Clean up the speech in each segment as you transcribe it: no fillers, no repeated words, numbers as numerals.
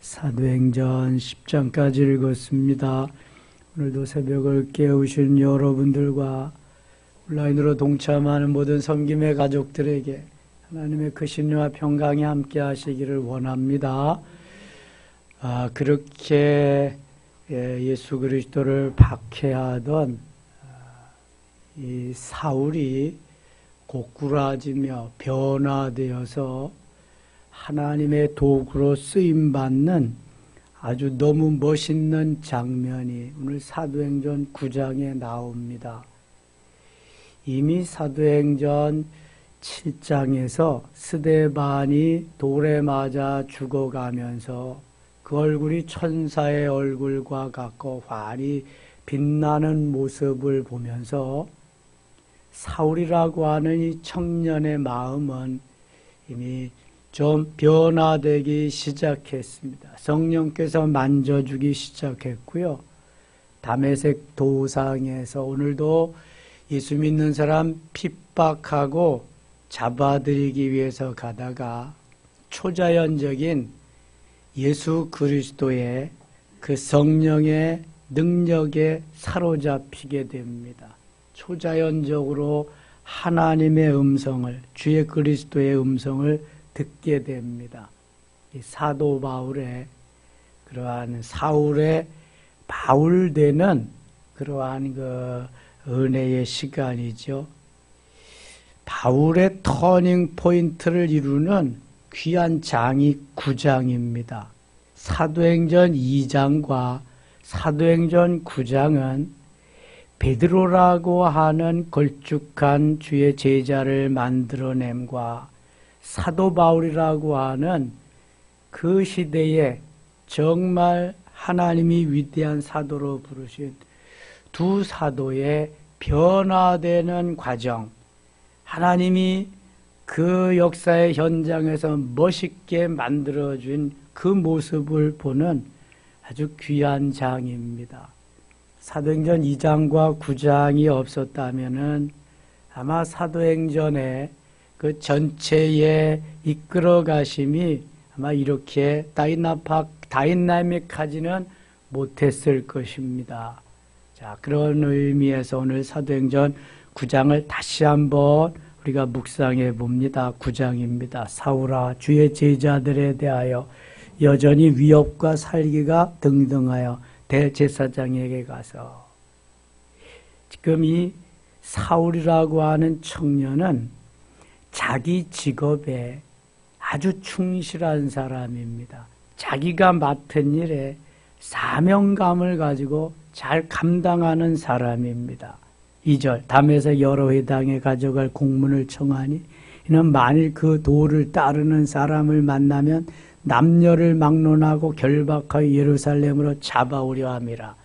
사도행전 10장까지 읽었습니다. 오늘도 새벽을 깨우신 여러분들과 온라인으로 동참하는 모든 섬김의 가족들에게 하나님의 크신과 평강이 함께 하시기를 원합니다. 그렇게 예수 그리스도를 박해하던 이 사울이 고꾸라지며 변화되어서 하나님의 도구로 쓰임받는 아주 너무 멋있는 장면이 오늘 사도행전 9장에 나옵니다. 이미 사도행전 7장에서 스데반이 돌에 맞아 죽어가면서 그 얼굴이 천사의 얼굴과 같고 환히 빛나는 모습을 보면서 사울이라고 하는 이 청년의 마음은 이미 좀 변화되기 시작했습니다. 성령께서 만져주기 시작했고요. 다메섹 도상에서 오늘도 예수 믿는 사람 핍박하고 잡아들이기 위해서 가다가 초자연적인 예수 그리스도의 그 성령의 능력에 사로잡히게 됩니다. 초자연적으로 하나님의 음성을, 주의 그리스도의 음성을 듣게 됩니다. 이 사도 바울의 그러한 사울의 바울되는 그러한 그 은혜의 시간이죠. 바울의 터닝 포인트를 이루는 귀한 장이 9장입니다. 사도행전 2장과 사도행전 9장은 베드로라고 하는 걸쭉한 주의 제자를 만들어냄과 사도 바울이라고 하는 그 시대에 정말 하나님이 위대한 사도로 부르신 두 사도의 변화되는 과정, 하나님이 그 역사의 현장에서 멋있게 만들어준 그 모습을 보는 아주 귀한 장입니다. 사도행전 2장과 9장이 없었다면은 아마 사도행전에 그 전체의 이끌어 가심이 아마 이렇게 다이나믹하지는 못했을 것입니다. 자, 그런 의미에서 오늘 사도행전 9장을 다시 한번 우리가 묵상해 봅니다. 9장입니다. 사울아, 주의 제자들에 대하여 여전히 위협과 살기가 등등하여 대제사장에게 가서, 지금 이 사울이라고 하는 청년은 자기 직업에 아주 충실한 사람입니다. 자기가 맡은 일에 사명감을 가지고 잘 감당하는 사람입니다. 2절, 다메섹 여러 회당에 가져갈 공문을 청하니 이는 만일 그 도를 따르는 사람을 만나면 남녀를 막론하고 결박하여 예루살렘으로 잡아오려 함이라.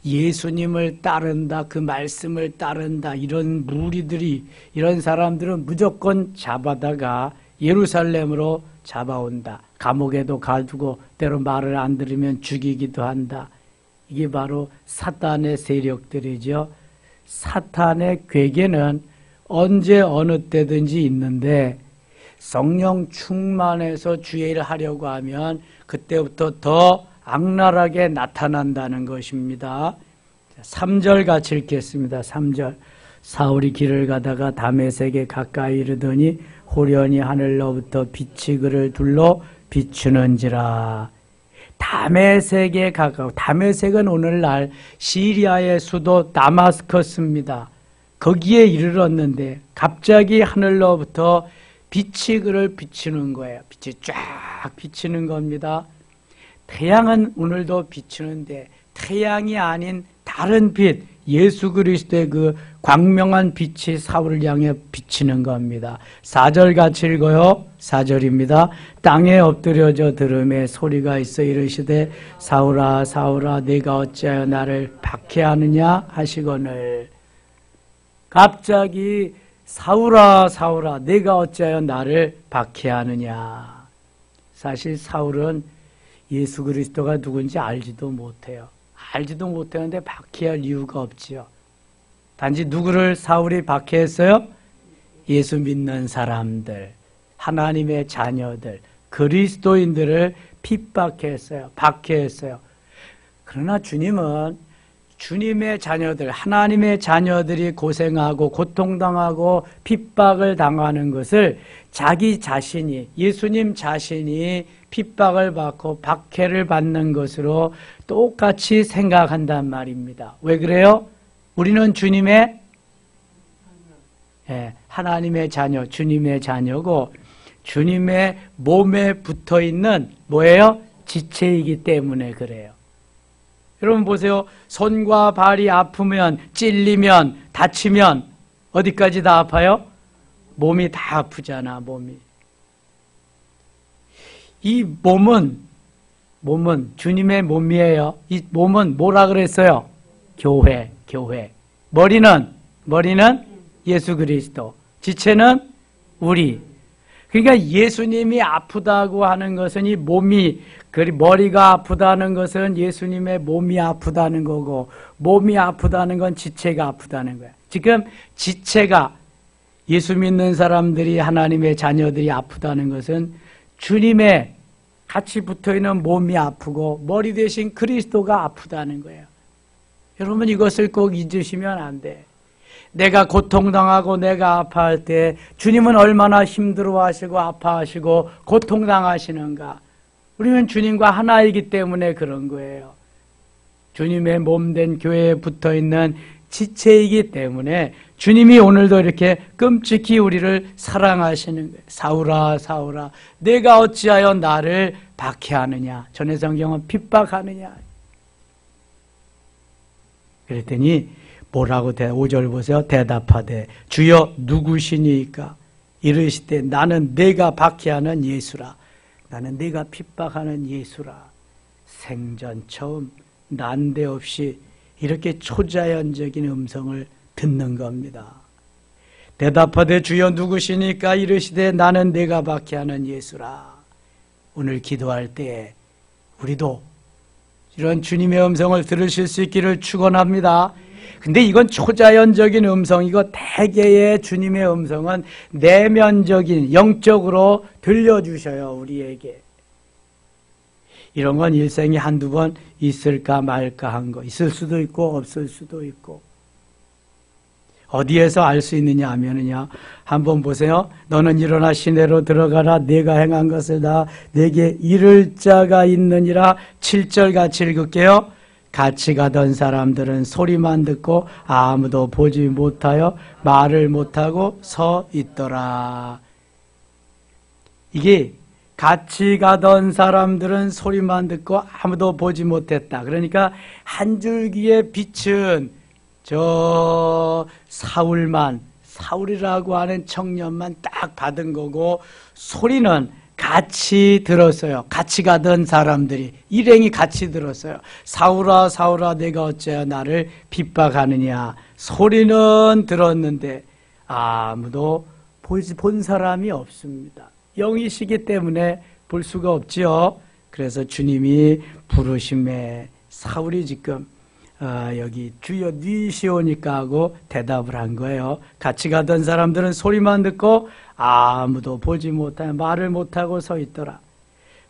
예수님을 따른다, 그 말씀을 따른다, 이런 무리들이, 이런 사람들은 무조건 잡아다가 예루살렘으로 잡아온다. 감옥에도 가두고 때로 말을 안 들으면 죽이기도 한다. 이게 바로 사탄의 세력들이죠. 사탄의 괴계는 언제 어느 때든지 있는데 성령 충만해서 주의 일을 하려고 하면 그때부터 더 악랄하게 나타난다는 것입니다. 3절 같이 읽겠습니다. 3절, 사울이 길을 가다가 다메섹에 가까이 이르더니 호련히 하늘로부터 빛이 그를 둘러 비추는지라. 다메섹에 가까워. 다메섹은 오늘날 시리아의 수도 다마스커스입니다. 거기에 이르렀는데 갑자기 하늘로부터 빛이 그를 비추는 거예요. 빛이 쫙 비추는 겁니다. 태양은 오늘도 비추는데 태양이 아닌 다른 빛, 예수 그리스도의 그 광명한 빛이 사울을 향해 비치는 겁니다. 4절 같이 읽어요. 4절입니다. 땅에 엎드려져 들음에 소리가 있어 이르시되 사울아 사울아 네가 어찌하여 나를 박해하느냐 하시거늘. 갑자기 사울아 사울아 네가 어찌하여 나를 박해하느냐. 사실 사울은 예수 그리스도가 누군지 알지도 못해요. 알지도 못하는데 박해할 이유가 없지요. 단지 누구를 사울이 박해했어요? 예수 믿는 사람들, 하나님의 자녀들, 그리스도인들을 핍박했어요. 박해했어요. 그러나 주님은 주님의 자녀들, 하나님의 자녀들이 고생하고 고통당하고 핍박을 당하는 것을 자기 자신이, 예수님 자신이 핍박을 받고 박해를 받는 것으로 똑같이 생각한단 말입니다. 왜 그래요? 우리는 주님의, 하나님의 자녀, 주님의 자녀고 주님의 몸에 붙어있는 뭐예요? 지체이기 때문에 그래요. 여러분 보세요. 손과 발이 아프면, 찔리면, 다치면 어디까지 다 아파요? 몸이 다 아프잖아, 몸이. 이 몸은 주님의 몸이에요. 이 몸은 뭐라 그랬어요? 교회. 머리는 예수 그리스도. 지체는 우리. 그러니까 예수님이 아프다고 하는 것은 이 몸이, 머리가 아프다는 것은 예수님의 몸이 아프다는 거고, 몸이 아프다는 건 지체가 아프다는 거야. 지금 지체가, 예수 믿는 사람들이, 하나님의 자녀들이 아프다는 것은 주님의 같이 붙어있는 몸이 아프고 머리 대신 그리스도가 아프다는 거예요. 여러분 이것을 꼭 잊으시면 안 돼. 내가 고통당하고 내가 아파할 때 주님은 얼마나 힘들어하시고 아파하시고 고통당하시는가. 우리는 주님과 하나이기 때문에 그런 거예요. 주님의 몸된 교회에 붙어있는 지체이기 때문에 주님이 오늘도 이렇게 끔찍히 우리를 사랑하시는 거예요. 사울아 사울아 내가 어찌하여 나를 박해하느냐. 전에 성경은 핍박하느냐. 그랬더니 뭐라고 5절 보세요. 대답하되 주여 누구시니까. 이르시되 나는 내가 박해하는 예수라. 나는 내가 핍박하는 예수라. 생전 처음 난데없이 이렇게 초자연적인 음성을 듣는 겁니다. 대답하되 주여 누구시니까. 이르시되 나는 내가 박해하는 예수라. 오늘 기도할 때 우리도 이런 주님의 음성을 들으실 수 있기를 축원합니다. 근데 이건 초자연적인 음성이고 대개의 주님의 음성은 내면적인 영적으로 들려주셔요. 우리에게. 이런 건 일생에 한두 번 있을까 말까 한 거. 있을 수도 있고 없을 수도 있고. 어디에서 알 수 있느냐 하면은요. 한번 보세요. 너는 일어나 시내로 들어가라. 내가 행한 것을 다 내게 이를 자가 있느니라. 7절 같이 읽을게요. 같이 가던 사람들은 소리만 듣고 아무도 보지 못하여 말을 못하고 서 있더라. 이게 같이 가던 사람들은 소리만 듣고 아무도 보지 못했다. 그러니까 한 줄기의 빛은 저 사울이라고 하는 청년만 딱 받은 거고, 소리는 같이 들었어요. 같이 가던 사람들이 일행이 같이 들었어요. 사울아 사울아 내가 어찌하여 나를 핍박하느냐. 소리는 들었는데 아무도 본 사람이 없습니다. 영이시기 때문에 볼 수가 없지요. 그래서 주님이 부르심에 사울이 지금 여기 주여 니시오니까 하고 대답을 한 거예요. 같이 가던 사람들은 소리만 듣고 아무도 보지 못하여 말을 못하고 서 있더라.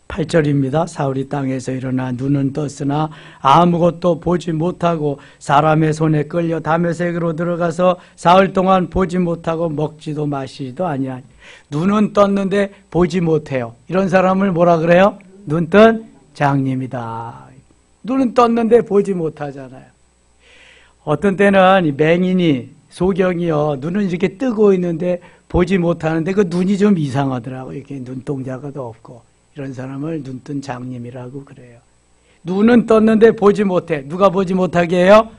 8절입니다. 사울이 땅에서 일어나 눈은 떴으나 아무것도 보지 못하고 사람의 손에 끌려 다메섹으로 들어가서 사흘 동안 보지 못하고 먹지도 마시지도 아니하니. 눈은 떴는데 보지 못해요. 이런 사람을 뭐라 그래요? 눈뜬 장님이다. 눈은 떴는데 보지 못하잖아요. 어떤 때는 맹인이 소경이요 눈은 이렇게 뜨고 있는데 보지 못하는데 그 눈이 좀 이상하더라고요. 이렇게 눈동자가 없고. 이런 사람을 눈뜬 장님이라고 그래요. 눈은 떴는데 보지 못해. 누가 보지 못하게 해요?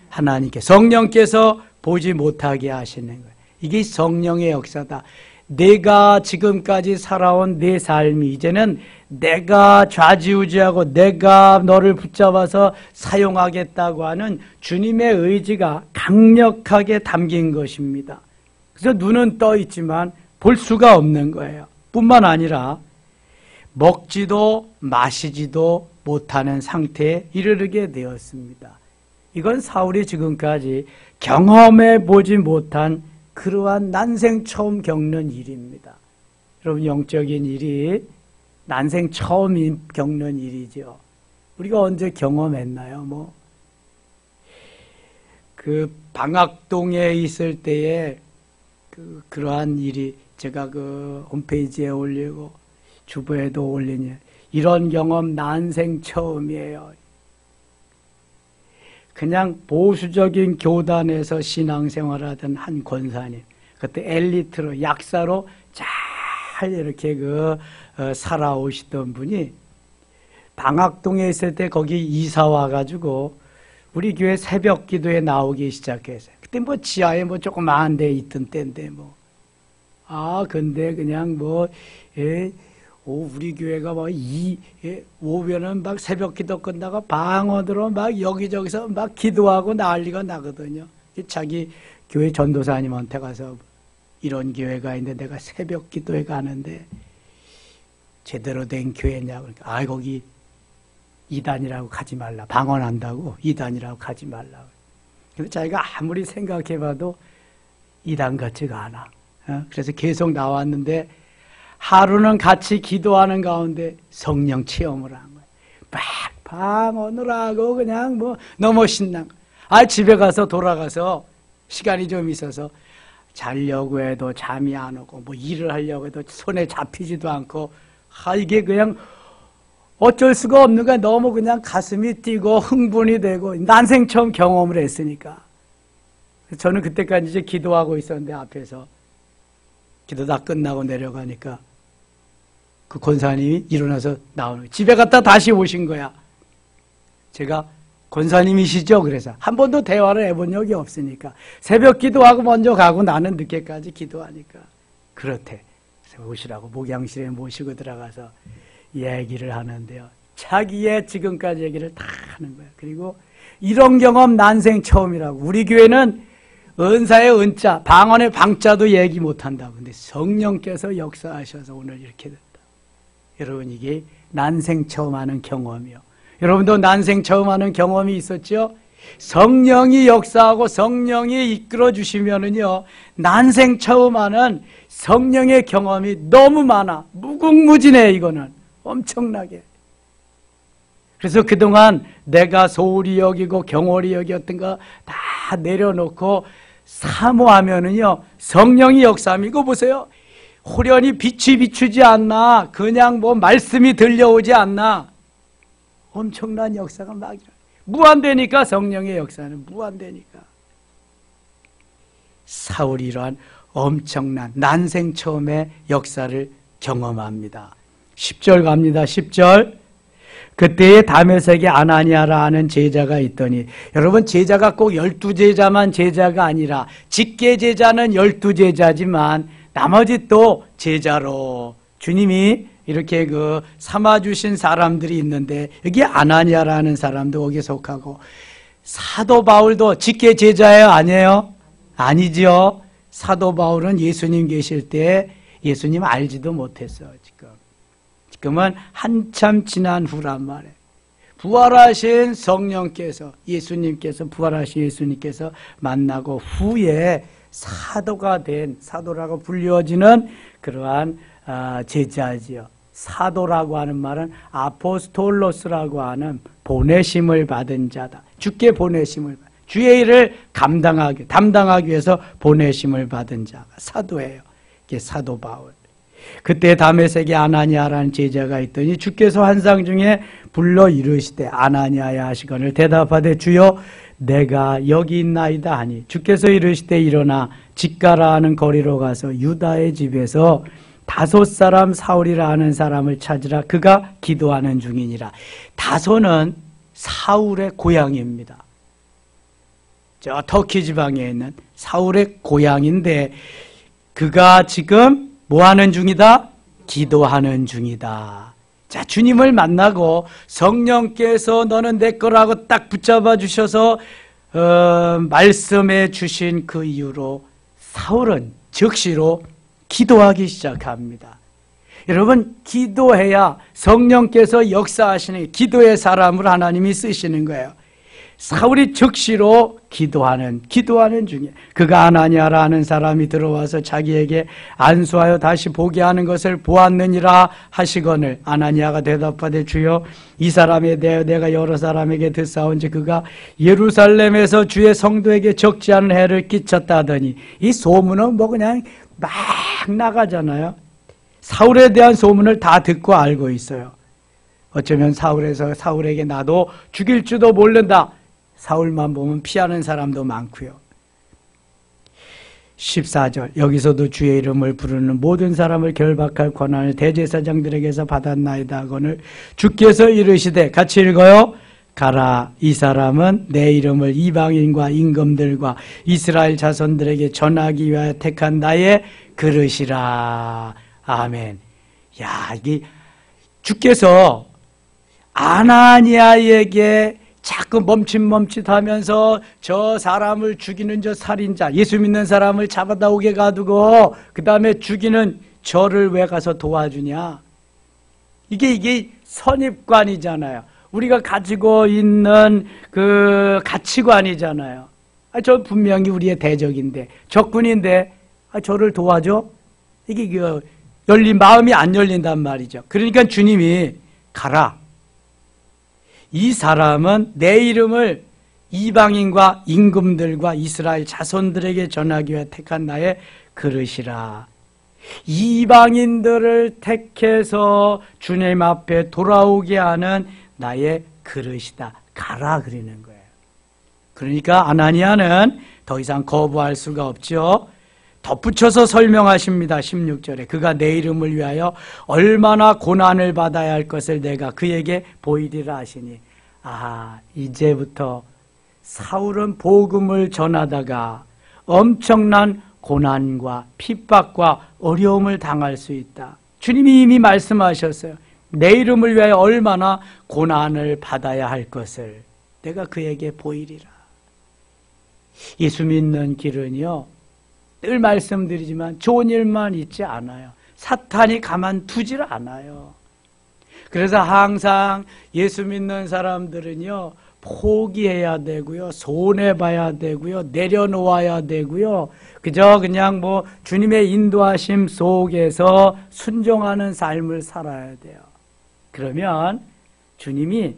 하나님께, 성령께서 보지 못하게 하시는 거예요. 이게 성령의 역사다. 내가 지금까지 살아온 내 삶이 이제는 내가 좌지우지하고 내가 너를 붙잡아서 사용하겠다고 하는 주님의 의지가 강력하게 담긴 것입니다. 그래서 눈은 떠 있지만 볼 수가 없는 거예요. 뿐만 아니라 먹지도 마시지도 못하는 상태에 이르게 되었습니다. 이건 사울이 지금까지 경험해 보지 못한 그러한 난생 처음 겪는 일입니다. 여러분 영적인 일이 난생 처음 겪는 일이죠. 우리가 언제 경험했나요? 그 방학동에 있을 때에 그러한 일이 제가 그 홈페이지에 올리고 주부에도 올리니 이런 경험 난생 처음이에요. 그냥 보수적인 교단에서 신앙생활하던 한 권사님, 그때 엘리트로 약사로 잘 이렇게 살아오시던 분이 방학동에 있을 때 거기 이사 와가지고 우리 교회 새벽 기도에 나오기 시작했어요. 그때 지하에 조그마한 데 있던 때인데 근데 그냥 우리 교회가 오면은 새벽 기도 끝나고 방언으로 여기저기서 기도하고 난리가 나거든요. 자기 교회 전도사님한테 가서 이런 교회가 있는데 내가 새벽 기도에 가는데 제대로 된 교회냐고. 그러니까 거기 이단이라고 가지 말라. 방언한다고 이단이라고 가지 말라. 근데 자기가 아무리 생각해봐도 이단 같지가 않아. 그래서 계속 나왔는데 하루는 같이 기도하는 가운데 성령 체험을 한 거예요. 막 방언을 하고 그냥 너무 신난 거예요. 집에 가서 돌아가서 시간이 좀 있어서 자려고 해도 잠이 안 오고 일을 하려고 해도 손에 잡히지도 않고 이게 그냥 어쩔 수가 없는 거야. 너무 그냥 가슴이 뛰고 흥분이 되고 난생 처음 경험을 했으니까. 저는 그때까지 이제 기도하고 있었는데 앞에서 기도 다 끝나고 내려가니까 그 권사님이 일어나서 나오는 거예요. 집에 갔다 다시 오신 거야. 제가 권사님이시죠? 그래서 한 번도 대화를 해본 적이 없으니까 새벽 기도하고 먼저 가고 나는 늦게까지 기도하니까 그렇대. 그래서 오시라고 목양실에 모시고 들어가서 얘기를 하는데요. 자기의 지금까지 얘기를 다 하는 거예요. 그리고 이런 경험 난생 처음이라고. 우리 교회는 은사의 은자, 방언의 방자도 얘기 못한다고. 근데 성령께서 역사하셔서 오늘 이렇게 됐다. 여러분 이게 난생 처음 하는 경험이요. 여러분도 난생 처음 하는 경험이 있었죠? 성령이 역사하고 성령이 이끌어 주시면은요, 난생 처음 하는 성령의 경험이 너무 많아. 무궁무진해, 이거는. 엄청나게. 그래서 그동안 내가 소홀히 여기고 경홀히 여겼던 거 다 내려놓고 사모하면은요, 성령이 역사하면 이거 보세요. 호련히 빛이 비추지 않나? 그냥 말씀이 들려오지 않나? 엄청난 역사가 막 무한되니까 성령의 역사는 무한되니까. 사울이 이러한 엄청난 난생 처음의 역사를 경험합니다. 10절 갑니다. 10절. 그때에 다메섹에 아나니아라 하는 제자가 있더니, 여러분 제자가 꼭 12제자만 제자가 아니라 직계 제자는 12제자지만 나머지 또 제자로 주님이 이렇게 삼아주신 사람들이 있는데, 여기 아나니아라는 사람도 거기에 속하고, 사도 바울도 직계 제자예요? 아니에요? 아니죠. 사도 바울은 예수님 계실 때 예수님 알지도 못했어요. 지금은 한참 지난 후란 말이에요. 부활하신 성령께서, 예수님께서, 부활하신 예수님께서 만나고 후에 사도가 된, 사도라고 불려지는 그러한 제자지요. 사도라고 하는 말은 아포스톨로스라고 하는 보내심을 받은 자다. 주께 보내심을 받은, 주의 일을 담당하기 위해서 보내심을 받은 자가 사도예요. 이게 사도 바울. 그때 다메섹에 아나니아라는 제자가 있더니 주께서 환상 중에 불러 이르시되 아나니아야 하시거늘 대답하되 주여 내가 여기 있나이다 하니 주께서 이르시되 일어나 직가라 하는 거리로 가서 유다의 집에서 5 사울이라 하는 사람을 찾으라. 그가 기도하는 중이니라. 다소는 사울의 고향입니다. 저 터키 지방에 있는 사울의 고향인데 그가 지금 뭐 하는 중이다? 기도하는 중이다. 자, 주님을 만나고 성령께서 너는 내 거라고 딱 붙잡아 주셔서 말씀해 주신 그 이후로 사울은 즉시로 기도하기 시작합니다. 여러분, 기도해야 성령께서 역사하시는 기도의 사람을 하나님이 쓰시는 거예요. 사울이 즉시로 기도하는 중에 그가 아나니아라 하는 사람이 들어와서 자기에게 안수하여 다시 보게 하는 것을 보았느니라 하시거늘 아나니아가 대답하되 주여 이 사람에 대하여 내가 여러 사람에게 듣사온지 그가 예루살렘에서 주의 성도에게 적지 않은 해를 끼쳤다 하더니 이 소문은 뭐 그냥 막 나가잖아요. 사울에 대한 소문을 다 듣고 알고 있어요. 어쩌면 사울에게 나도 죽일지도 모른다. 사울만 보면 피하는 사람도 많고요. 14절 여기서도 주의 이름을 부르는 모든 사람을 결박할 권한을 대제사장들에게서 받았나이다 하거늘 주께서 이르시되 같이 읽어요. 가라 이 사람은 내 이름을 이방인과 임금들과 이스라엘 자손들에게 전하기 위하여 택한 나의 그릇이라. 아멘. 야, 이게 주께서 아나니아에게 자꾸 멈칫멈칫하면서 저 사람을 죽이는 저 살인자, 예수 믿는 사람을 잡아다 오게 가두고 그 다음에 죽이는 저를 왜 가서 도와주냐? 이게 선입관이잖아요. 우리가 가지고 있는 그 가치관이잖아요. 저 분명히 우리의 대적인데, 적군인데, 저를 도와줘? 이게 마음이 안 열린단 말이죠. 그러니까 주님이 가라. 이 사람은 내 이름을 이방인과 임금들과 이스라엘 자손들에게 전하기 위해 택한 나의 그릇이라. 이방인들을 택해서 주님 앞에 돌아오게 하는 나의 그릇이다. 가라 그러는 거예요. 그러니까 아나니아는 더 이상 거부할 수가 없죠. 덧붙여서 설명하십니다. 16절에 그가 내 이름을 위하여 얼마나 고난을 받아야 할 것을 내가 그에게 보이리라 하시니 이제부터 사울은 복음을 전하다가 엄청난 고난과 핍박과 어려움을 당할 수 있다. 주님이 이미 말씀하셨어요. 내 이름을 위하여 얼마나 고난을 받아야 할 것을 내가 그에게 보이리라. 예수 믿는 길은요, 늘 말씀드리지만 좋은 일만 있지 않아요. 사탄이 가만두질 않아요. 그래서 항상 예수 믿는 사람들은요, 포기해야 되고요, 손해봐야 되고요, 내려놓아야 되고요, 그냥 주님의 인도하심 속에서 순종하는 삶을 살아야 돼요. 그러면 주님이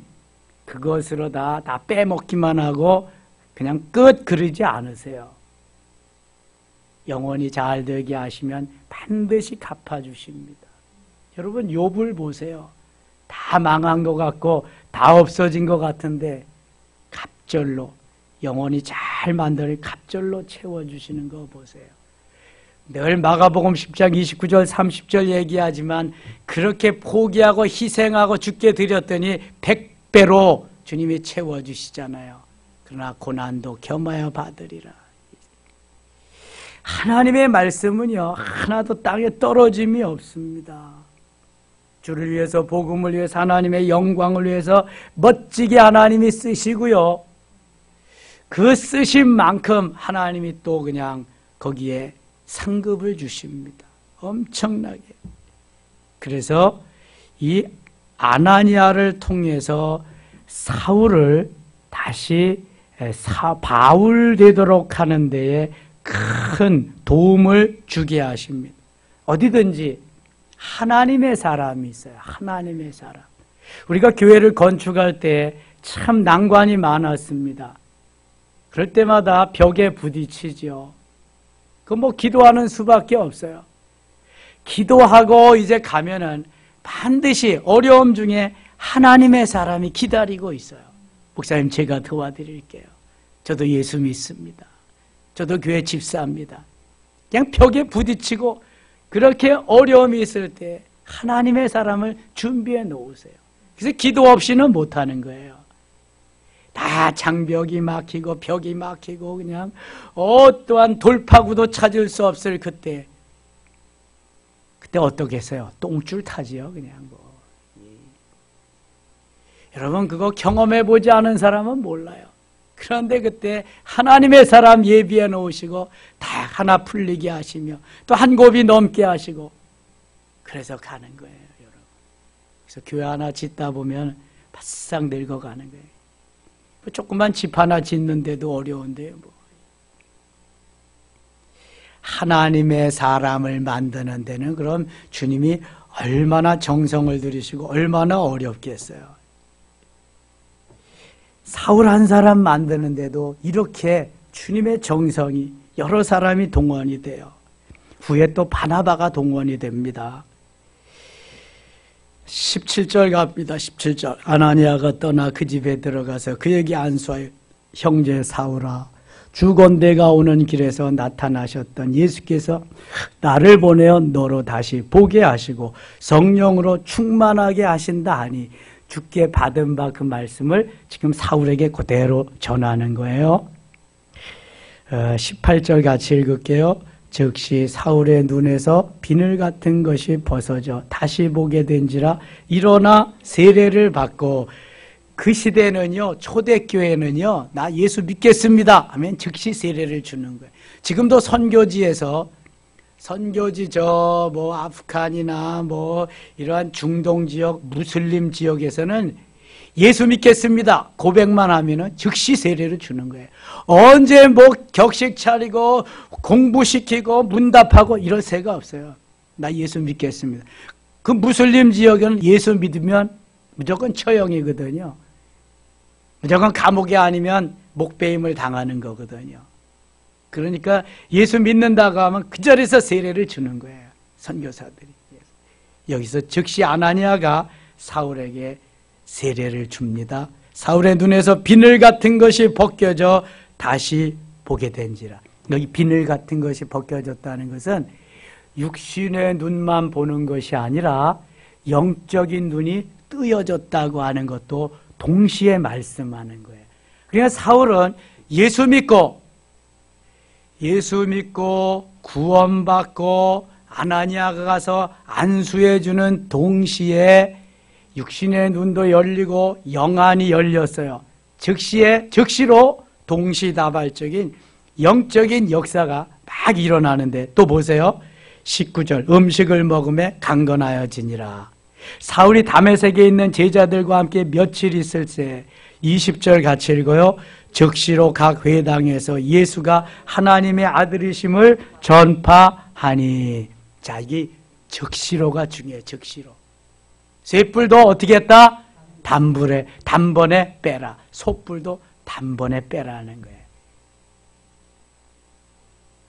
그것으로 다 빼먹기만 하고 그냥 끝 그러지 않으세요. 영원히 잘 되게 하시면 반드시 갚아주십니다. 여러분 욥을 보세요. 다 망한 것 같고 다 없어진 것 같은데 갑절로 영원히 잘 만들어 갑절로 채워주시는 거 보세요. 늘 마가복음 10장 29절 30절 얘기하지만 그렇게 포기하고 희생하고 죽게 드렸더니 100배로 주님이 채워주시잖아요. 그러나 고난도 겸하여 받으리라. 하나님의 말씀은요, 하나도 땅에 떨어짐이 없습니다. 주를 위해서, 복음을 위해서, 하나님의 영광을 위해서 멋지게 하나님이 쓰시고요, 그 쓰신 만큼 하나님이 또 그냥 거기에 상급을 주십니다. 엄청나게. 그래서 이 아나니아를 통해서 사울을 다시 바울 되도록 하는 데에 큰 도움을 주게 하십니다. 어디든지 하나님의 사람이 있어요. 하나님의 사람. 우리가 교회를 건축할 때 참 난관이 많았습니다. 그럴 때마다 벽에 부딪히죠. 기도하는 수밖에 없어요. 기도하고 이제 가면은 반드시 어려움 중에 하나님의 사람이 기다리고 있어요. 목사님, 제가 도와드릴게요. 저도 예수 믿습니다. 저도 교회 집사합니다. 그냥 벽에 부딪히고 그렇게 어려움이 있을 때 하나님의 사람을 준비해 놓으세요. 그래서 기도 없이는 못하는 거예요. 다 장벽이 막히고 벽이 막히고 그냥 어떠한 돌파구도 찾을 수 없을 그때 어떻게 했어요? 똥줄 타지요, 그냥 여러분, 그거 경험해 보지 않은 사람은 몰라요. 그런데 그때 하나님의 사람 예비해 놓으시고 다 하나 풀리게 하시며 또 한 곱이 넘게 하시고 그래서 가는 거예요, 여러분. 그래서 교회 하나 짓다 보면 바싹 늙어가는 거예요. 뭐 조그만 집 하나 짓는데도 어려운데요. 뭐. 하나님의 사람을 만드는 데는 그럼 주님이 얼마나 정성을 들이시고 얼마나 어렵겠어요. 사울 한 사람 만드는데도 이렇게 주님의 정성이 여러 사람이 동원이 돼요. 후에 또 바나바가 동원이 됩니다. 17절 갑니다. 17절. 아나니아가 떠나 그 집에 들어가서 그에게 안수하여 형제 사울아 주건대가 오는 길에서 나타나셨던 예수께서 나를 보내어 너로 다시 보게 하시고 성령으로 충만하게 하신다 하니 주께 받은 바 그 말씀을 지금 사울에게 그대로 전하는 거예요. 18절 같이 읽을게요. 즉시 사울의 눈에서 비늘 같은 것이 벗어져 다시 보게 된지라 일어나 세례를 받고 그 시대는요, 초대교회는요, 나 예수 믿겠습니다 하면 즉시 세례를 주는 거예요. 지금도 선교지에서 선교지 뭐 아프간이나 뭐 이러한 중동 지역, 무슬림 지역에서는 예수 믿겠습니다 고백만 하면은 즉시 세례를 주는 거예요. 언제 뭐 격식 차리고 공부시키고 문답하고 이럴 새가 없어요. 나 예수 믿겠습니다. 그 무슬림 지역에는 예수 믿으면 무조건 처형이거든요. 무조건 감옥이 아니면 목배임을 당하는 거거든요. 그러니까 예수 믿는다고 하면 그 자리에서 세례를 주는 거예요. 선교사들이. 여기서 즉시 아나니아가 사울에게 세례를 줍니다. 사울의 눈에서 비늘 같은 것이 벗겨져 다시 보게 된지라. 여기 비늘 같은 것이 벗겨졌다는 것은 육신의 눈만 보는 것이 아니라 영적인 눈이 뜨여졌다고 하는 것도 동시에 말씀하는 거예요. 그러니까 사울은 예수 믿고 구원받고 아나니아가 가서 안수해 주는 동시에 육신의 눈도 열리고 영안이 열렸어요. 즉시로 동시다발적인 영적인 역사가 막 일어나는데 또 보세요. 19절 음식을 먹음에 강건하여지니라. 사울이 다메섹에 있는 제자들과 함께 며칠 있을 때 20절 같이 읽어요. 즉시로 각 회당에서 예수가 하나님의 아들이심을 전파하니. 자, 이게 즉시로가 중요해요. 즉시로. 쇠뿔도 어떻게 했다? 단번에 빼라. 소뿔도 단번에 빼라는 거예요.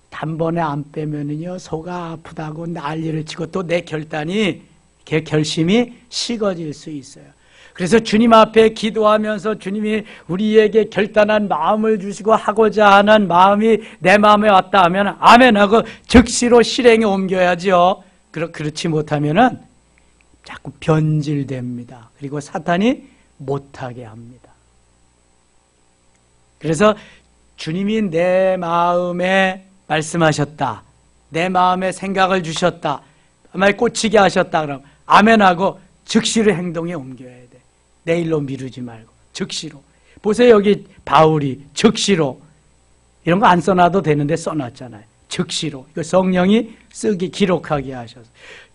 단번에 안 빼면은요, 소가 아프다고 난리를 치고 또 내 결심이 식어질 수 있어요. 그래서 주님 앞에 기도하면서 주님이 우리에게 결단한 마음을 주시고 하고자 하는 마음이 내 마음에 왔다 하면 아멘하고 즉시로 실행에 옮겨야죠. 그렇지 못하면은 자꾸 변질됩니다. 그리고 사탄이 못하게 합니다. 그래서 주님이 내 마음에 말씀하셨다. 내 마음에 생각을 주셨다. 말 꽂히게 하셨다. 그럼 아멘하고 즉시로 행동에 옮겨야 돼. 내일로 미루지 말고 즉시로. 보세요. 여기 바울이 즉시로 이런 거 안 써놔도 되는데 써놨잖아요. 즉시로. 이거 성령이 기록하게 하셔서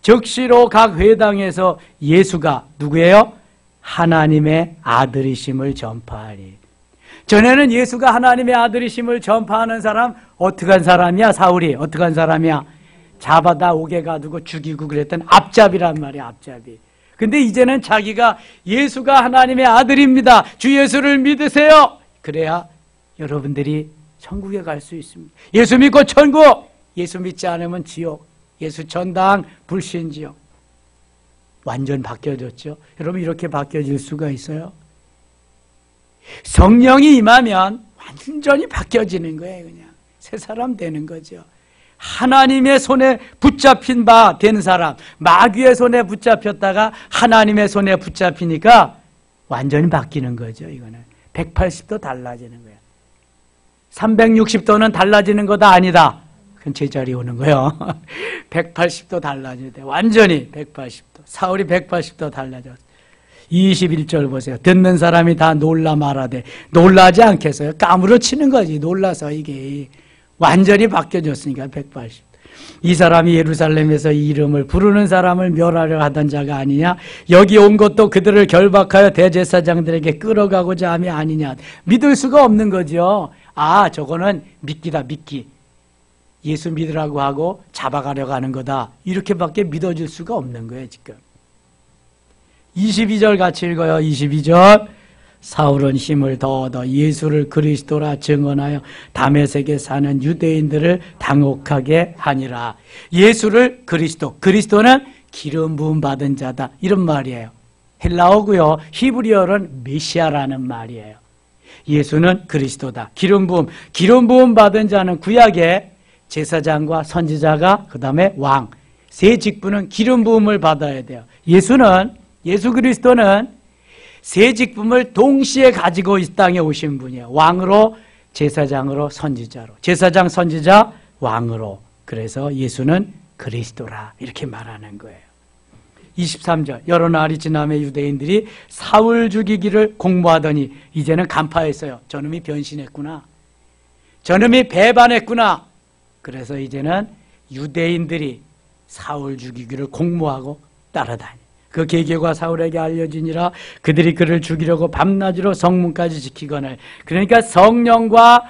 즉시로 각 회당에서 예수가 누구예요? 하나님의 아들이심을 전파하니. 전에는 예수가 하나님의 아들이심을 전파하는 사람 어떻게 한 사람이야? 사울이 어떻게 한 사람이야? 잡아다 옥에 가두고 죽이고 그랬던 앞잡이란 말이야. 앞잡이. 근데 이제는 자기가 예수가 하나님의 아들입니다. 주 예수를 믿으세요. 그래야 여러분들이 천국에 갈 수 있습니다. 예수 믿고 천국, 예수 믿지 않으면 지옥, 예수 전당 불신지옥. 완전 바뀌어졌죠. 여러분 이렇게 바뀌어질 수가 있어요. 성령이 임하면 완전히 바뀌어지는 거예요. 그냥 새 사람 되는 거죠. 하나님의 손에 붙잡힌 바 된 사람, 마귀의 손에 붙잡혔다가 하나님의 손에 붙잡히니까 완전히 바뀌는 거죠. 이거는 180도 달라지는 거예요. 360도는 달라지는 거다 아니다. 그건 제자리 오는 거예요. 180도 달라져야 돼. 완전히 180도. 사울이 180도 달라졌어. 21절 보세요. 듣는 사람이 다 놀라 말하되 놀라지 않겠어요? 까무러치는 거지. 놀라서 이게 완전히 바뀌어졌으니까 180도. 이 사람이 예루살렘에서 이 이름을 부르는 사람을 멸하려 하던 자가 아니냐? 여기 온 것도 그들을 결박하여 대제사장들에게 끌어가고자 함이 아니냐? 믿을 수가 없는 거죠. 아, 저거는 미끼다, 미끼. 예수 믿으라고 하고 잡아가려고 하는 거다. 이렇게밖에 믿어줄 수가 없는 거예요, 지금. 22절 같이 읽어요. 22절. 사울은 힘을 더 얻어 예수를 그리스도라 증언하여 다메섹에 사는 유대인들을 당혹하게 하니라. 예수를 그리스도, 그리스도는 기름 부음 받은 자다, 이런 말이에요. 헬라어고요. 히브리어는 메시아라는 말이에요. 예수는 그리스도다. 기름 부음 받은 자는 구약에 제사장과 선지자가, 그 다음에 왕, 세 직분은 기름 부음을 받아야 돼요. 예수 그리스도는 세 직분을 동시에 가지고 이 땅에 오신 분이에요. 왕으로, 제사장으로, 선지자로. 제사장, 선지자, 왕으로. 그래서 예수는 그리스도라, 이렇게 말하는 거예요. 23절. 여러 날이 지나며 유대인들이 사울 죽이기를 공모하더니 이제는 간파했어요. 저놈이 변신했구나. 저놈이 배반했구나. 그래서 이제는 유대인들이 사울 죽이기를 공모하고 따라다니. 그 계계가 사울에게 알려지니라. 그들이 그를 죽이려고 밤낮으로 성문까지 지키거늘. 그러니까 성령과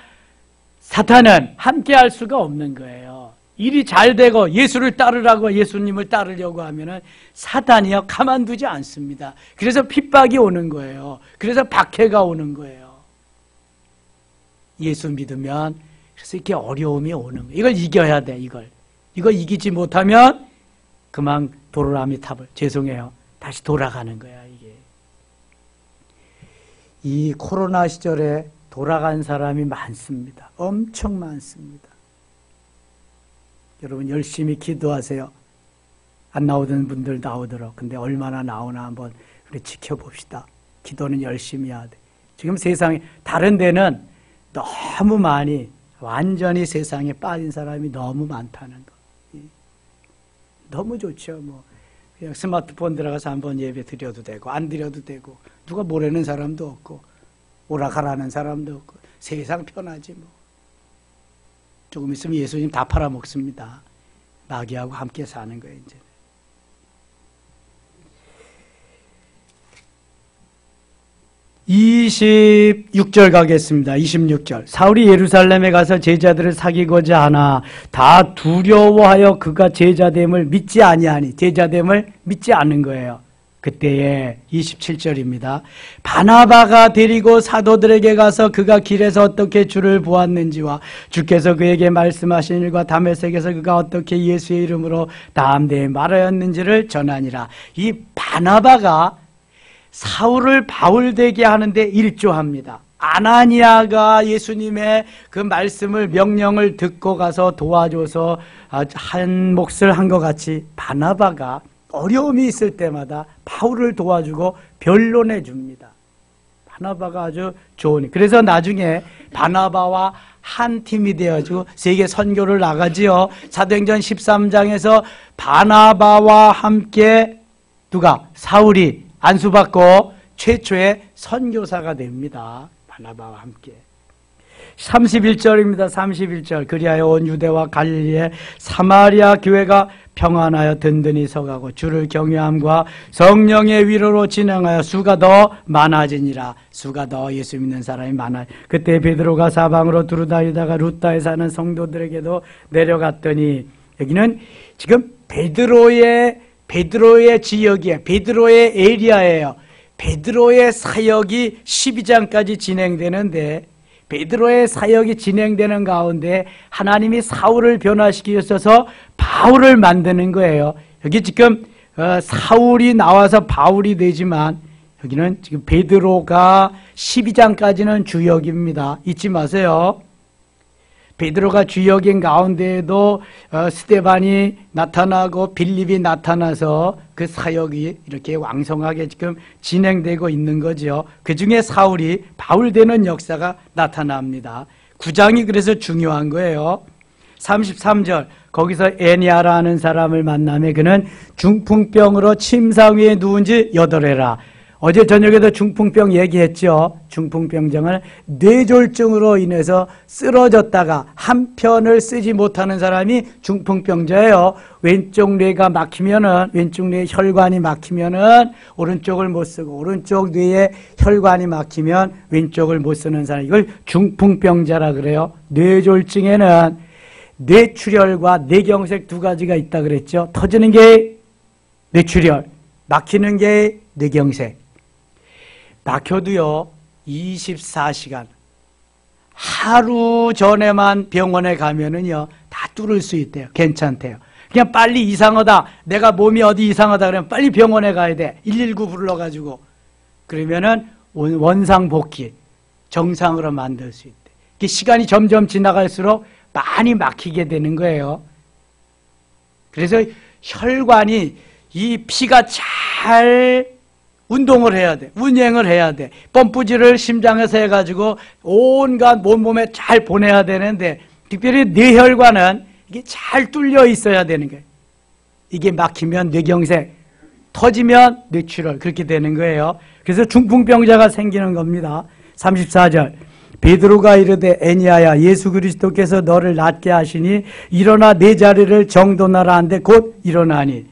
사탄은 함께 할 수가 없는 거예요. 일이 잘 되고 예수를 따르라고, 예수님을 따르려고 하면은 사탄이요 가만두지 않습니다. 그래서 핍박이 오는 거예요. 그래서 박해가 오는 거예요. 예수 믿으면 그래서 이렇게 어려움이 오는 거예요. 이걸 이겨야 돼. 이걸 이기지 못하면 그만 도로라미탑을, 죄송해요, 다시 돌아가는 거야. 이게 이 코로나 시절에 돌아간 사람이 많습니다. 엄청 많습니다. 여러분 열심히 기도하세요. 안 나오던 분들 나오도록. 근데 얼마나 나오나 한번 우리 지켜봅시다. 기도는 열심히 해야 돼. 지금 세상에 다른 데는 너무 많이 완전히 세상에 빠진 사람이 너무 많다는 거. 너무 좋죠. 뭐 그냥 스마트폰 들어가서 한번 예배 드려도 되고 안 드려도 되고, 누가 모르는 사람도 없고 오락하라는 사람도 없고, 세상 편하지 뭐. 조금 있으면 예수님 다 팔아먹습니다. 마귀하고 함께 사는 거예요, 이제. (26절) 가겠습니다. 26절. 사울이 예루살렘에 가서 제자들을 사귀고자 하나 다 두려워하여 그가 제자됨을 믿지 아니하니, 제자됨을 믿지 않는 거예요. 그때에 27절입니다. 바나바가 데리고 사도들에게 가서 그가 길에서 어떻게 주를 보았는지와 주께서 그에게 말씀하신 일과 다메섹에서 그가 어떻게 예수의 이름으로 담대히 말하였는지를 전하니라. 이 바나바가 사울을 바울되게 하는데 일조합니다. 아나니아가 예수님의 그 말씀을, 명령을 듣고 가서 도와줘서 한 몫을 한 것 같이 바나바가 어려움이 있을 때마다 바울을 도와주고 변론해 줍니다. 바나바가 아주 좋으니. 그래서 나중에 바나바와 한 팀이 되어가지고 세계 선교를 나가지요. 사도행전 13장에서 바나바와 함께 누가? 사울이 안수받고 최초의 선교사가 됩니다. 바나바와 함께. 31절입니다. 31절. 그리하여 온 유대와 갈릴리의 사마리아 교회가 평안하여 든든히 서가고 주를 경외함과 성령의 위로로 진행하여 수가 더 많아지니라. 수가 더 예수 믿는 사람이 많아. 그때 베드로가 사방으로 두루다니다가 루다에 사는 성도들에게도 내려갔더니, 여기는 지금 베드로의 지역이에요. 베드로의 에리아예요. 베드로의 사역이 12장까지 진행되는데, 베드로의 사역이 진행되는 가운데 하나님이 사울을 변화시키셔서 바울을 만드는 거예요. 여기 지금 사울이 나와서 바울이 되지만, 여기는 지금 베드로가 12장까지는 주역입니다. 잊지 마세요. 베드로가 주역인 가운데에도 스데반이 나타나고 빌립이 나타나서 그 사역이 이렇게 왕성하게 지금 진행되고 있는 거죠. 그 중에 사울이 바울 되는 역사가 나타납니다. 9장이 그래서 중요한 거예요. 33절. 거기서 애니아라는 사람을 만나며 그는 중풍병으로 침상 위에 누운 지 8해라. 어제 저녁에도 중풍병 얘기했죠. 중풍병자는 뇌졸중으로 인해서 쓰러졌다가 한편을 쓰지 못하는 사람이 중풍병자예요. 왼쪽 뇌가 막히면은, 왼쪽 뇌 혈관이 막히면은 오른쪽을 못 쓰고, 오른쪽 뇌에 혈관이 막히면 왼쪽을 못 쓰는 사람, 이걸 중풍병자라 그래요. 뇌졸중에는 뇌출혈과 뇌경색 두 가지가 있다 그랬죠. 터지는 게 뇌출혈, 막히는 게 뇌경색. 막혀도요, 24시간. 하루 전에만 병원에 가면은요, 다 뚫을 수 있대요. 괜찮대요. 그냥 빨리 이상하다. 내가 몸이 어디 이상하다 그러면 빨리 병원에 가야 돼. 119 불러가지고. 그러면은 원상복귀, 정상으로 만들 수 있대. 시간이 점점 지나갈수록 많이 막히게 되는 거예요. 그래서 혈관이 이 피가 잘 운동을 해야 돼. 운행을 해야 돼. 펌프질을 심장에서 해가지고 온갖 몸에 잘 보내야 되는데, 특별히 뇌혈관은 이게 잘 뚫려 있어야 되는 거예요. 이게 막히면 뇌경색, 터지면 뇌출혈, 그렇게 되는 거예요. 그래서 중풍병자가 생기는 겁니다. 34절. 베드로가 이르되 애니야야, 예수 그리스도께서 너를 낫게 하시니 일어나 내 자리를 정돈하라 한데 곧 일어나니.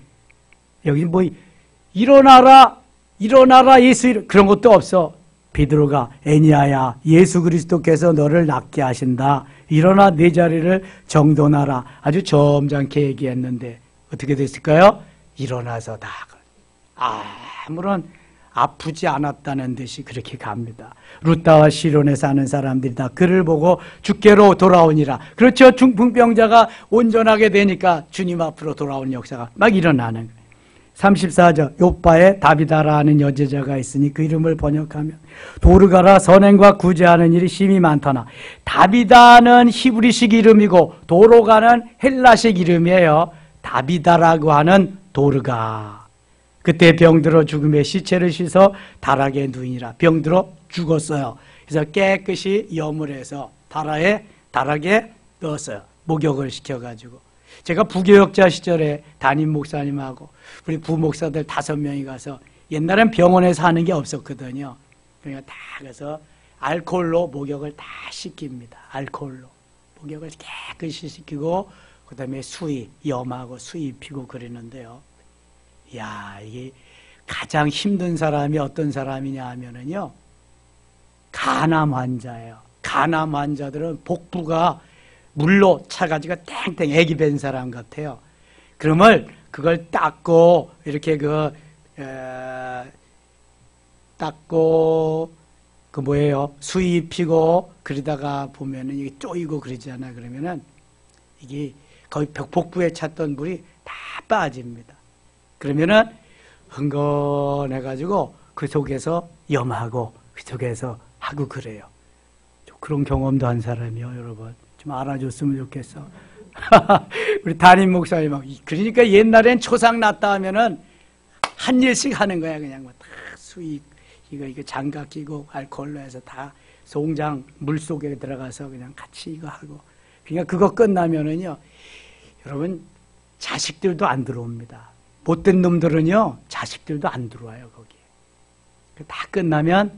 여기 뭐 일어나라 예수, 그런 것도 없어. 베드로가 애니야야, 예수 그리스도께서 너를 낫게 하신다. 일어나 내 자리를 정돈하라. 아주 점잖게 얘기했는데 어떻게 됐을까요? 일어나서 나가. 아무런 아프지 않았다는 듯이 그렇게 갑니다. 루다와 시론에 사는 사람들이 다 그를 보고 주께로 돌아오니라. 그렇죠. 중풍병자가 온전하게 되니까 주님 앞으로 돌아온 역사가 막 일어나는 거예요. 34절. 요빠에 다비다라는 여제자가 있으니 그 이름을 번역하면 도르가라, 선행과 구제하는 일이 심히 많더나. 다비다는 히브리식 이름이고 도로가는 헬라식 이름이에요. 다비다라고 하는 도르가. 그때 병들어 죽음에 시체를 씻어 다락에 누이니라. 병들어 죽었어요. 그래서 깨끗이 염을 해서 다락에 넣었어요. 목욕을 시켜가지고. 제가 부교역자 시절에 담임 목사님하고 우리 부목사들 5명이 가서, 옛날엔 병원에서 하는 게 없었거든요. 그러니까 다 가서 알코올로 목욕을 다 시킵니다. 알코올로 목욕을 깨끗이 시키고, 그 다음에 염하고 수의 피고 그러는데요. 이야, 이게 가장 힘든 사람이 어떤 사람이냐 하면은요, 간암 환자예요. 간암 환자들은 복부가 물로 차가지고 땡땡 애기 뵌 사람 같아요. 그러면 그걸 닦고, 이렇게 닦고, 수의 입히고, 그러다가 보면은 이게 쪼이고 그러잖아. 그러면은 이게 거의 복부에 찼던 물이 다 빠집니다. 그러면은 흥건해가지고 그 속에서 염하고 그 속에서 하고 그래요. 그런 경험도 한 사람이요, 여러분. 좀 알아줬으면 좋겠어. 우리 담임 목사님하고. 그러니까 옛날엔 초상 났다 하면은 한 일씩 하는 거야. 그냥 뭐 다 수익, 이거 장갑 끼고 알코올로 해서 다 송장 물 속에 들어가서 그냥 같이 이거 하고. 그러니까 그거 끝나면은요, 여러분, 자식들도 안 들어옵니다. 못된 놈들은요, 자식들도 안 들어와요, 거기에. 다 끝나면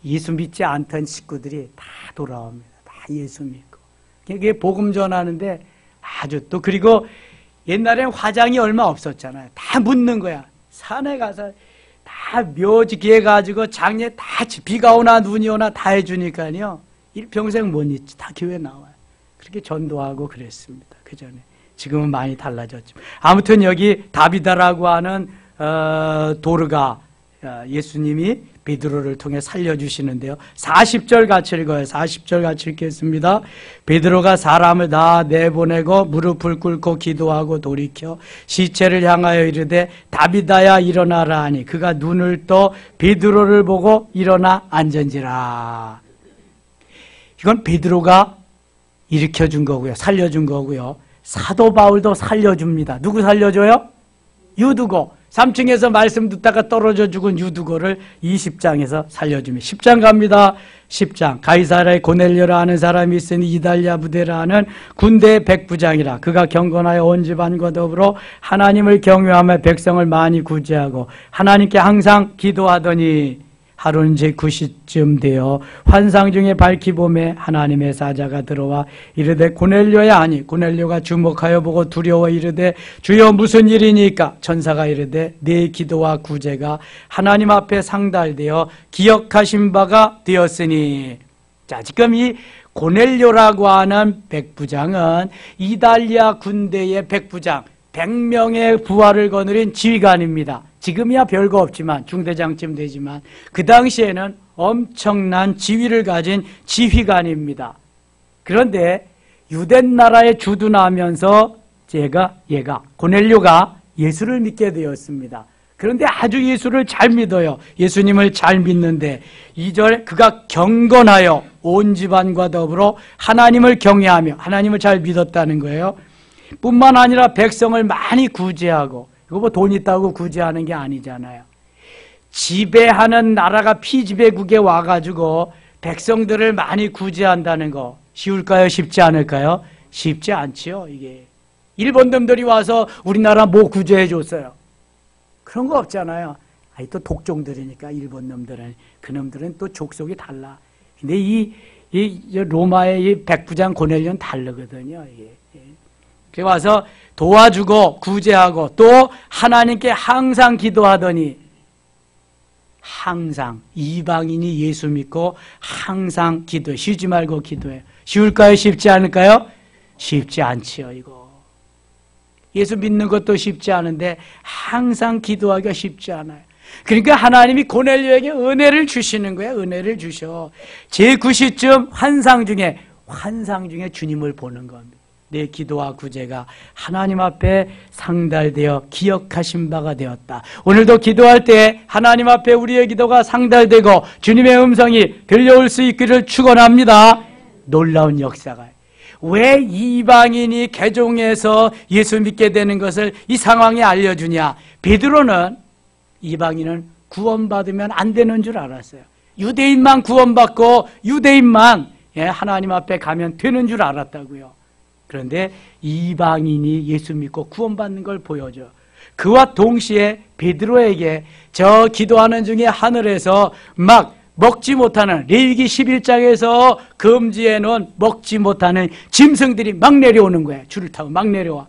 예수 믿지 않던 식구들이 다 돌아옵니다. 다 예수 믿고. 그게 복음 전하는데 아주 또, 그리고 옛날엔 화장이 얼마 없었잖아요. 다 묻는 거야. 산에 가서 다 묘지기에 가지고 장례 다 비가 오나 눈이 오나 다 해주니까요. 일평생 못 잊지. 다 교회 나와요. 그렇게 전도하고 그랬습니다. 그 전에. 지금은 많이 달라졌죠. 아무튼 여기 다비다라고 하는 도르가, 예수님이 베드로를 통해 살려주시는데요. 40절 같이 읽어요. 40절 같이 읽겠습니다. 베드로가 사람을 다 내보내고 무릎을 꿇고 기도하고 돌이켜 시체를 향하여 이르되 다비다야 일어나라 하니 그가 눈을 떠 베드로를 보고 일어나 앉은지라. 이건 베드로가 일으켜준 거고요. 살려준 거고요. 사도 바울도 살려줍니다. 누구 살려줘요? 유두고. 3층에서 말씀 듣다가 떨어져 죽은 유두고를 20장에서 살려줍니다. 10장 갑니다. 10장. 가이사라에 고넬료라 하는 사람이 있으니 이달리아 부대라 하는 군대의 백부장이라. 그가 경건하여 온 집안과 더불어 하나님을 경외하며 백성을 많이 구제하고 하나님께 항상 기도하더니 하루는 제 9시쯤 되어 환상 중에 밝히 보매 하나님의 사자가 들어와 이르되 고넬료야 하니 고넬료가 주목하여 보고 두려워 이르되 주여 무슨 일이니까 천사가 이르되 네 기도와 구제가 하나님 앞에 상달되어 기억하신 바가 되었으니. 자, 지금 이 고넬료라고 하는 백부장은 이달리아 군대의 백부장 100명의 부하를 거느린 지휘관입니다. 지금이야 별거 없지만 중대장쯤 되지만 그 당시에는 엄청난 지위를 가진 지휘관입니다. 그런데 유대 나라에 주둔하면서 얘가 고넬료가 예수를 믿게 되었습니다. 그런데 아주 예수를 잘 믿어요. 예수님을 잘 믿는데 2절 그가 경건하여 온 집안과 더불어 하나님을 경외하며 하나님을 잘 믿었다는 거예요. 뿐만 아니라 백성을 많이 구제하고, 이거 뭐 돈 있다고 구제하는 게 아니잖아요. 지배하는 나라가 피지배국에 와가지고 백성들을 많이 구제한다는 거 쉬울까요? 쉽지 않을까요? 쉽지 않지요. 이게 일본 놈들이 와서 우리나라 뭐 구제해 줬어요? 그런 거 없잖아요. 아니 또 독종들이니까 일본 놈들은, 그 놈들은 또 족속이 달라. 근데 이 로마의 이 백부장 고넬료는 다르거든요. 이게. 그래 와서 도와주고 구제하고 또 하나님께 항상 기도하더니, 항상 이방인이 예수 믿고 항상 기도해. 쉬지 말고 기도해. 쉬울까요? 쉽지 않을까요? 쉽지 않지요. 이거 예수 믿는 것도 쉽지 않은데 항상 기도하기가 쉽지 않아요. 그러니까 하나님이 고넬료에게 은혜를 주시는 거예요. 은혜를 주셔. 제9시쯤 환상 중에 주님을 보는 겁니다. 내 기도와 구제가 하나님 앞에 상달되어 기억하신 바가 되었다. 오늘도 기도할 때 하나님 앞에 우리의 기도가 상달되고 주님의 음성이 들려올 수 있기를 축원합니다. 놀라운 역사가. 왜 이방인이 개종해서 예수 믿게 되는 것을 이 상황에 알려주냐? 베드로는 이방인은 구원받으면 안 되는 줄 알았어요. 유대인만 구원받고 유대인만 하나님 앞에 가면 되는 줄 알았다고요. 그런데 이방인이 예수 믿고 구원받는 걸 보여줘. 그와 동시에 베드로에게 저 기도하는 중에 하늘에서 막 먹지 못하는, 레위기 11장에서 금지해 놓은 먹지 못하는 짐승들이 막 내려오는 거예요. 줄을 타고 막 내려와.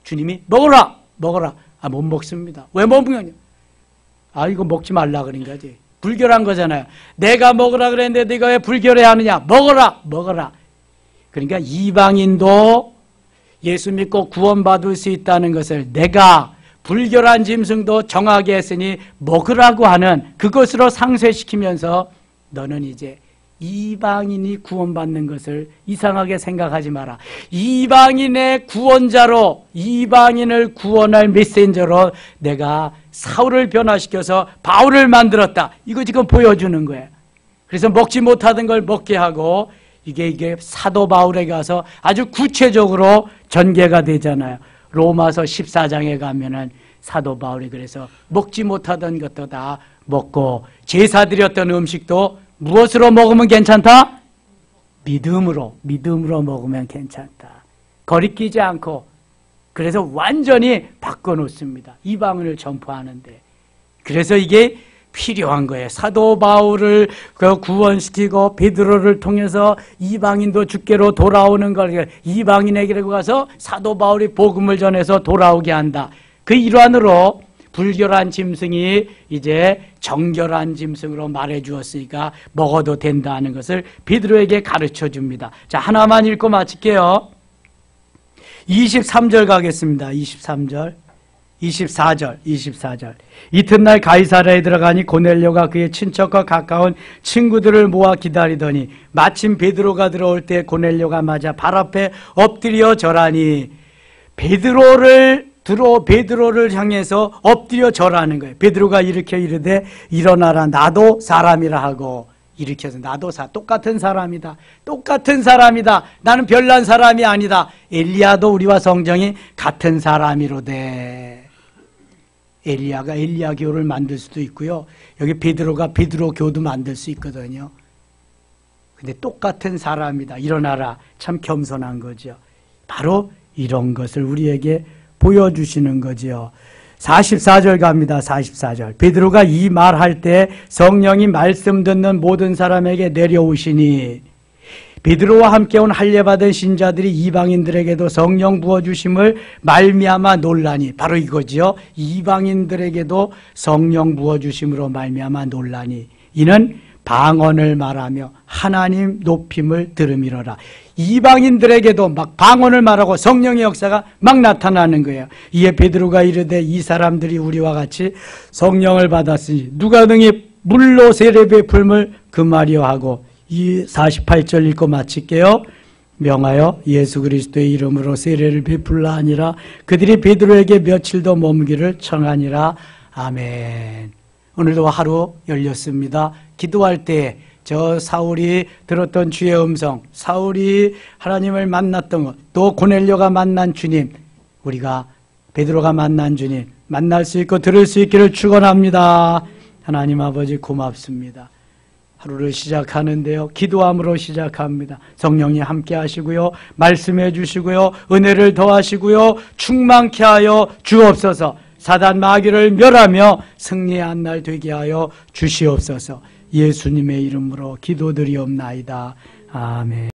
주님이 먹어라 아, 못 먹습니다. 왜 못 먹냐? 아, 이거 먹지 말라 그런 거지. 불결한 거잖아요. 내가 먹으라 그랬는데 네가 왜 불결해 하느냐? 먹어라. 그러니까 이방인도 예수 믿고 구원받을 수 있다는 것을 내가 불결한 짐승도 정하게 했으니 먹으라고 하는 그것으로 상쇄시키면서 너는 이제 이방인이 구원받는 것을 이상하게 생각하지 마라. 이방인의 구원자로, 이방인을 구원할 메신저로 내가 사울을 변화시켜서 바울을 만들었다. 이거 지금 보여주는 거예요. 그래서 먹지 못하던 걸 먹게 하고 이게 사도 바울에 가서 아주 구체적으로 전개가 되잖아요. 로마서 14장에 가면은 사도 바울이 그래서 먹지 못하던 것도 다 먹고 제사 드렸던 음식도 무엇으로 먹으면 괜찮다? 믿음으로 먹으면 괜찮다. 거리끼지 않고. 그래서 완전히 바꿔놓습니다. 이방인을 전파하는데. 그래서 이게 필요한 거예요. 사도 바울을 구원시키고 베드로를 통해서 이방인도 주께로 돌아오는 걸, 이방인에게 가서 사도 바울이 복음을 전해서 돌아오게 한다. 그 일환으로 불결한 짐승이 이제 정결한 짐승으로 말해 주었으니까 먹어도 된다는 것을 베드로에게 가르쳐 줍니다. 자, 하나만 읽고 마칠게요. 23절 가겠습니다. 24절. 이튿날 가이사랴에 들어가니 고넬료가 그의 친척과 가까운 친구들을 모아 기다리더니 마침 베드로가 들어올 때 고넬료가 맞아 발 앞에 엎드려 절하니, 베드로를 향해서 엎드려 절하는 거예요. 베드로가 일으켜 이르되 일어나라, 나도 사람이라 하고, 일으켜서 나도 똑같은 사람이다. 나는 별난 사람이 아니다. 엘리야도 우리와 성정이 같은 사람이로되. 엘리야가 엘리야 교를 만들 수도 있고요. 여기 베드로가 베드로 교도 만들 수 있거든요. 근데 똑같은 사람이다. 일어나라. 참 겸손한 거죠. 바로 이런 것을 우리에게 보여주시는 거지요. 44절 갑니다. 44절. 베드로가 이 말할 때 성령이 말씀 듣는 모든 사람에게 내려오시니 베드로와 함께 온 할례받은 신자들이 이방인들에게도 성령 부어주심을 말미암아 놀라니, 바로 이거지요. 이방인들에게도 성령 부어주심으로 말미암아 놀라니 이는 방언을 말하며 하나님 높임을 들음이로라. 이방인들에게도 막 방언을 말하고 성령의 역사가 막 나타나는 거예요. 이에 베드로가 이르되 이 사람들이 우리와 같이 성령을 받았으니 누가 능히 물로 세례 베풀음을 금하려 하고, 이 48절 읽고 마칠게요. 명하여 예수 그리스도의 이름으로 세례를 베풀라 하니라. 그들이 베드로에게 며칠도 머무기를 청하니라. 아멘. 오늘도 하루 열렸습니다. 기도할 때 저 사울이 들었던 주의 음성, 사울이 하나님을 만났던 것, 또 고넬료가 만난 주님, 우리가 베드로가 만난 주님 만날 수 있고 들을 수 있기를 축원합니다. 하나님 아버지 고맙습니다. 하루를 시작하는데요, 기도함으로 시작합니다. 성령님 함께 하시고요, 말씀해 주시고요, 은혜를 더하시고요, 충만케 하여 주옵소서. 사단 마귀를 멸하며 승리의 한 날 되게 하여 주시옵소서. 예수님의 이름으로 기도드리옵나이다. 아멘.